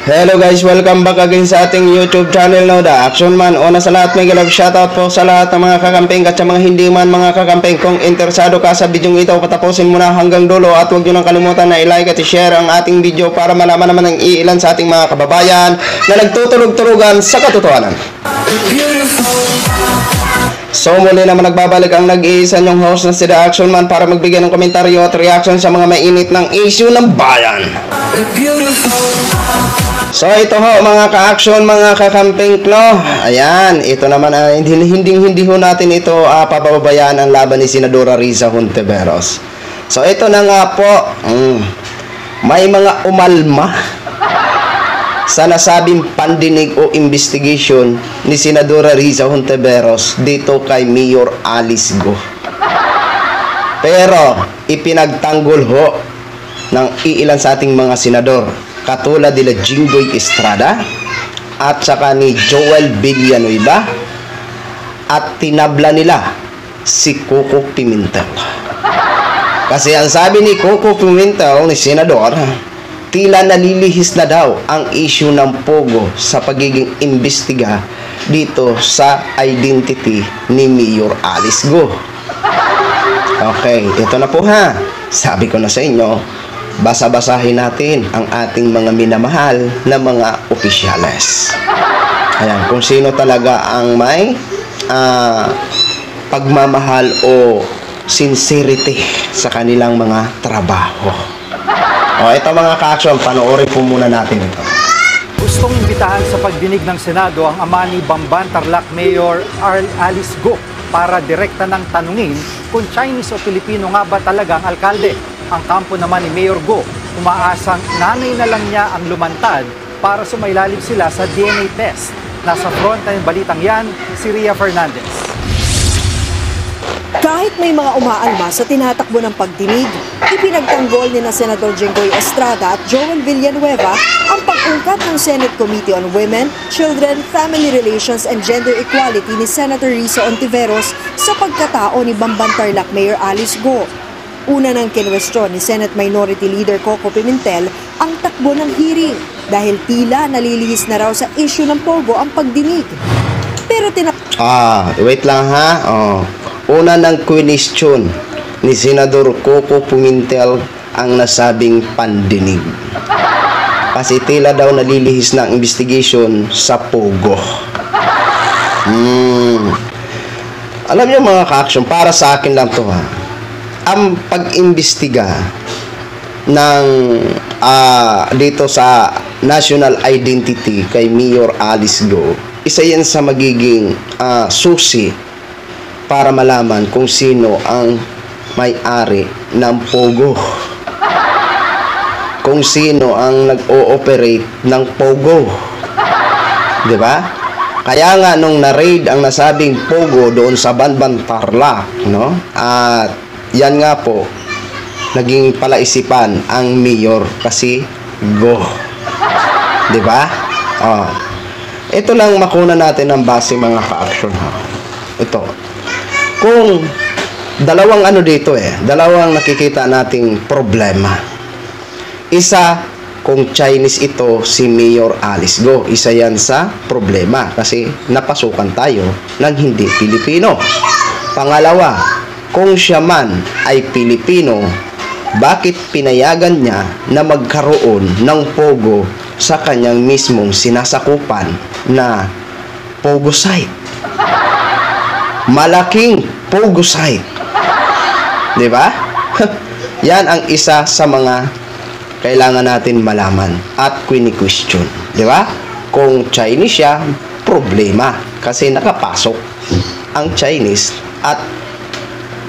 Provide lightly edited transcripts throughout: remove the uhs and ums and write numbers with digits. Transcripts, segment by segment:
Hello guys, welcome back again sa ating YouTube channel no, The Action Man. Una sa lahat, may galap shoutout po sa lahat ng mga kakamping at sa mga hindi man mga kakamping. Kung interesado ka sa video ito, patapusin mo na hanggang dulo at huwag nyo nang kalimutan na i-like at i-share ang ating video para malaman naman ng iilan sa ating mga kababayan na nagtutulog-turugan sa katotohanan. So muli naman nagbabalik ang nag-iisa nyong host na si The Action Man para magbigay ng komentaryo at reaction sa mga mainit ng issue ng bayan. So ito ho mga ka-action, mga kakamping no. Ayan, ito naman hindi ho natin ito pababayaan ang laban ni Senadora Risa Hontiveros. So ito na nga po, may mga umalma sa nasabing pandinig o investigation ni Senadora Risa Hontiveros dito kay Mayor Alice Go. Pero ipinagtanggol ho ng iilan sa ating mga senador katulad nila Jinggoy Estrada at saka ni Joel Villanueva at tinabla nila si Coco Pimentel. Kasi ang sabi ni Coco Pimentel, ni Senador, tila nalilihis na daw ang issue ng Pogo sa pagiging imbestiga dito sa identity ni Mayor Alice Go. Okay, ito na po ha. Sabi ko na sa inyo, basa-basahin natin ang ating mga minamahal na mga opisyales. Ayan, kung sino talaga ang may pagmamahal o sincerity sa kanilang mga trabaho. O, ito mga ka-action, panoorin po muna natin ito. Gustong imbitahan sa pagdinig ng Senado ang ama ni Bamban Tarlac Mayor Alice Go para direkta ng tanungin kung Chinese o Pilipino nga ba talaga ang alkalde. Ang kampo naman ni Mayor Go, umaasang nanay na lang niya ang lumantad para sumailalim sila sa DNA test. Nasa front ng balitang yan, si Ria Fernandez. Kahit may mga umaalma sa tinatakbo ng pagdinig, ipinagtanggol ni na Senador Jinggoy Estrada at Joel Villanueva ang pag-ungkat ng Senate Committee on Women, Children, Family Relations and Gender Equality ni Senator Risa Hontiveros sa pagkatao ni Bamban Tarlac Mayor Alice Go. Una nang kinwestiyon ni Senate Minority Leader Coco Pimentel ang takbo ng hearing dahil tila nalilihis na raw sa issue ng Pogo ang pagdinig. Pero wait lang ha. Una nang kinwestiyon ni Senador Coco Pimentel ang nasabing pandinig. Kasi tila daw nalilihis na ang investigation sa Pogo. Alam niyo mga ka-action, para sa akin lang to ha. Ang pag-imbestiga ng dito sa national identity kay Mayor Alice Go, isa yan sa magiging susi para malaman kung sino ang may-ari ng Pogo, kung sino ang nag-ooperate ng Pogo, di ba? Kaya nga nung na-raid ang nasabing Pogo doon sa Bamban Tarlac, no? At yan nga po, naging palaisipan ang mayor kasi Go. Diba? Ito lang makuna natin ang base mga ka-action ha. Ito. Kung dalawang dalawang nakikita nating problema. Isa, kung Chinese ito si Mayor Alice Go. Isa yan sa problema kasi napasukan tayo ng hindi Pilipino. Pangalawa, kung siya man ay Pilipino, bakit pinayagan niya na magkaroon ng Pogo sa kanyang mismong sinasakupan na Pogo site? Malaking Pogo site. Diba? Yan ang isa sa mga kailangan natin malaman at quini-question. Diba? Kung Chinese siya, problema kasi nakapasok ang Chinese at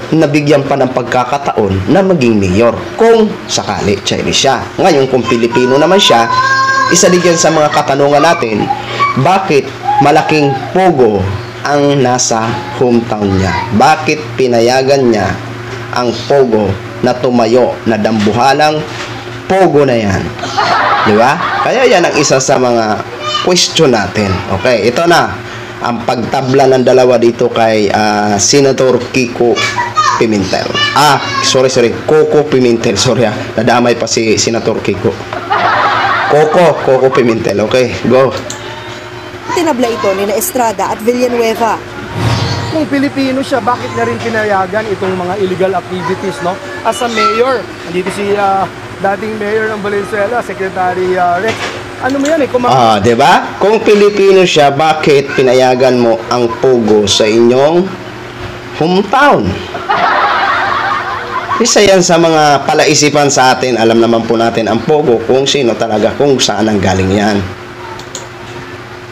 nabigyan pa ng pagkakataon na maging mayor kung sakali Chinese siya. Ngayon kung Pilipino naman siya, isa din yan sa mga katanungan natin, bakit malaking Pogo ang nasa hometown niya? Bakit pinayagan niya ang Pogo na tumayo na dambuhalang Pogo na yan? Di ba? Kaya yan ang isa sa mga question natin. Okay, ito na ang pagtabla ng dalawa dito kay Senator Kiko Pimentel. Coco Pimentel, sorry nadamay pa si Senator Kiko. Coco Pimentel. Okay, go. Tinabla ito ni Estrada at Villanueva. Kung Pilipino siya, bakit niya rin pinayagan itong mga illegal activities, no? As a mayor, nandito si dating mayor ng Valenzuela, Secretary Rex. Ano mo yan eh? Di ba? Kung Pilipino siya, bakit pinayagan mo ang pogo sa inyong hometown? Isa yan sa mga palaisipan sa atin. Alam naman po natin ang pogo, kung sino talaga, kung saan ang galing yan.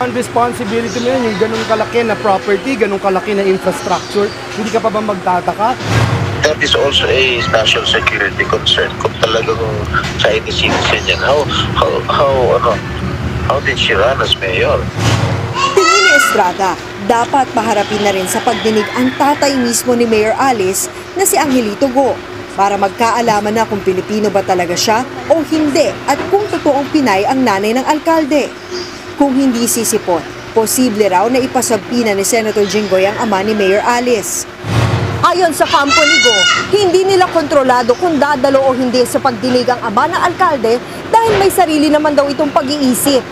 Ang responsibility mo yan, yung ganun kalaki na property, ganun kalaki na infrastructure, hindi ka pa ba magtataka? That is also a national security concern. Kung talagang Chinese citizen yan, how did she run as mayor? Tingin ni Estrada, dapat maharapin na rin sa pagdinig ang tatay mismo ni Mayor Alice na si Angelito Go para magkaalaman na kung Pilipino ba talaga siya o hindi at kung totoong Pinay ang nanay ng alkalde. Kung hindi sisipot, posible raw na ipasagpina ni Senator Jinggoy ang ama ni Mayor Alice. Ayon sa kampo ni Go, hindi nila kontrolado kung dadalo o hindi sa pagdinig ang ama ng alkalde dahil may sarili naman daw itong pag-iisip.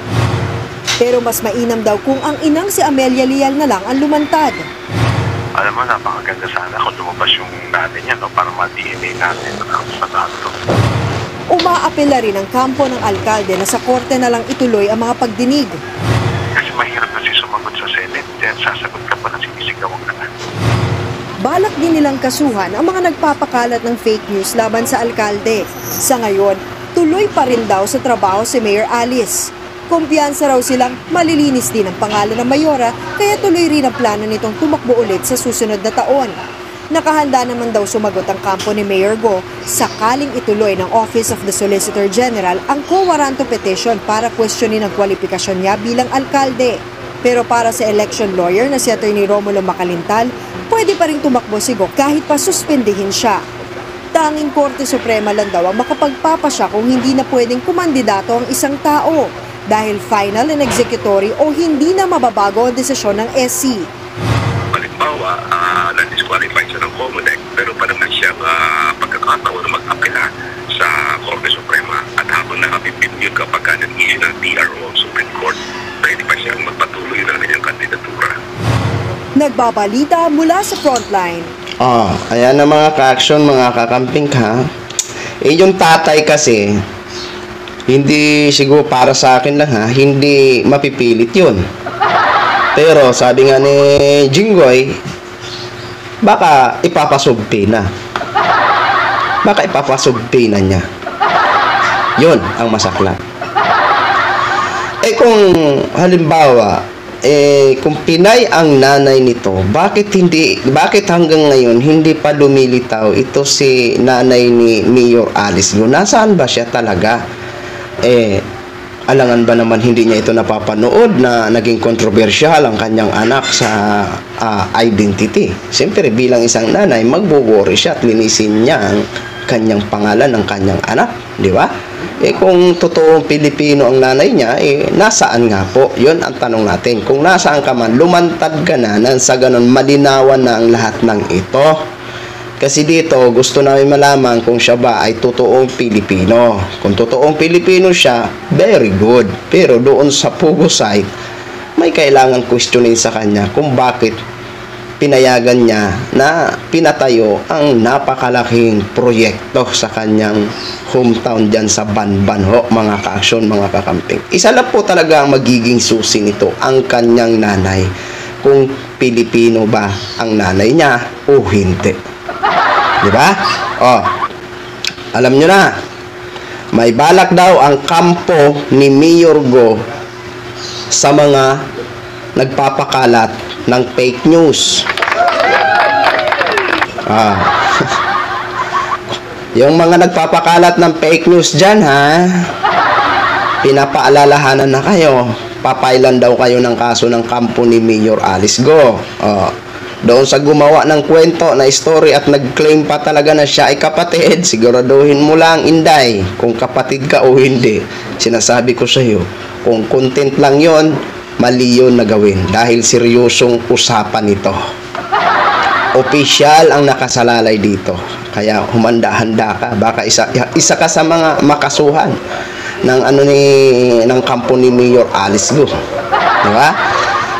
Pero mas mainam daw kung ang inang si Amelia Leal na lang ang lumantad. Alam mo, napakaganda sana kung lumabas yung nanay niya, no? Para ma-DNA natin sa dato. Umaapela rin ang kampo ng alkalde na sa korte na lang ituloy ang mga pagdinig. Kasi mahirap kasi sumagot sa Senate, then sasagot ka pa na sinisigawan ka na. Balak din nilang kasuhan ang mga nagpapakalat ng fake news laban sa alkalde. Sa ngayon, tuloy pa rin daw sa trabaho si Mayor Alice. Kumpiyansa raw silang malilinis din ang pangalan ng mayora, kaya tuloy rin ang plano nitong tumakbo ulit sa susunod na taon. Nakahanda naman daw sumagot ang kampo ni Mayor Go sakaling ituloy ng Office of the Solicitor General ang quo warranto petition para questionin ang kwalifikasyon niya bilang alkalde. Pero para sa election lawyer na si Atty. Romulo Macalintal, pwede pa rin tumakbo si Go kahit pa suspendihin siya. Tanging Korte Suprema lang daw ang makapagpapasya kung hindi na pwedeng kumandidato ang isang tao dahil final and executory o hindi na mababago ang desisyon ng SC. Halimbawa, na-disqualify siya ng Comelec, pero parang na siya pagkakataon na mag-apela sa Korte Suprema at habang nakapipinyo kapag nag-issue ng TRO ang Supreme Court, pwede pa siyang magpatuloy na kanyang kandidatura. Nagbabalita mula sa Frontline. Ayan na mga ka-action, mga kakamping ha. Yung tatay kasi, hindi siguro para sa akin lang ha, hindi mapipilit yun. Pero sabi nga ni Jinggoy, baka ipapasubpi na. Baka ipapasubpi na niya. Yun ang masakla. Kung halimbawa, kung Pinay ang nanay nito, bakit hanggang ngayon hindi pa lumilitaw ito si nanay ni Mayor Alice Go? Nasaan ba siya talaga? Alangan ba naman hindi niya ito napapanood na naging kontrobersyal ang kanyang anak sa identity? Siyempre bilang isang nanay, magbo-worry siya at linisin niya ang kanyang pangalan ng kanyang anak, di ba? Kung totoong Pilipino ang nanay niya, nasaan nga po? Yun ang tanong natin. Kung nasaan ka man, lumantad ka na sa ganun, malinawan na ang lahat ng ito. Kasi dito, gusto namin malaman kung siya ba ay totoong Pilipino. Kung totoong Pilipino siya, very good. Pero doon sa Pugo site, may kailangan questionin sa kanya kung bakit pinayagan niya na pinatayo ang napakalaking proyekto sa kanyang hometown dyan sa Banban ho, mga ka-aksyon, mga kakamping. Isa lang po talaga ang magiging susi nito, ang kanyang nanay. Kung Pilipino ba ang nanay niya o hindi. Diba? Alam nyo na, may balak daw ang kampo ni Mayor Go sa mga nagpapakalat ng fake news. Yung mga nagpapakalat ng fake news dyan, ha? Pinapaalalahanan na kayo. Papailan daw kayo ng kaso ng kampo ni Mayor Alice Go. Doon sa gumawa ng kwento na story at nag-claim pa talaga na siya ay kapatid, siguraduhin mo lang, Inday, kung kapatid ka o hindi. Sinasabi ko sa iyo, kung content lang yon, mali yun na gawin dahil seryosong usapan ito. Opisyal ang nakasalalay dito. Kaya humanda-handa ka. Baka isa ka sa mga makasuhan. ng kampo ni Mayor Alice Go. Di ba?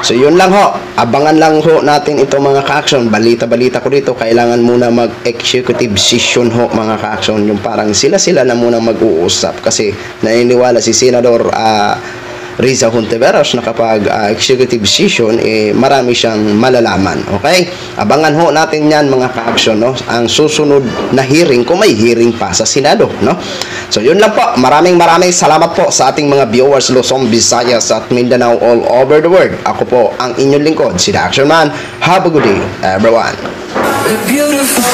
So yun lang ho, abangan lang ho natin ito mga ka-action. Balita-balita ko dito, kailangan muna mag-executive session ho mga ka-action. Yung parang sila na muna mag-uusap kasi naniniwala si Senador Riza Hontiveros na kapag executive session, marami siyang malalaman. Okay? Abangan ho natin yan mga ka-action, no? Ang susunod na hearing, kung may hearing pa sa Senado, no? So yun lang po. Maraming salamat po sa ating mga viewers Luzon, Visayas at Mindanao all over the world. Ako po ang inyong lingkod, si The Action Man. Have a good day, everyone. Beautiful.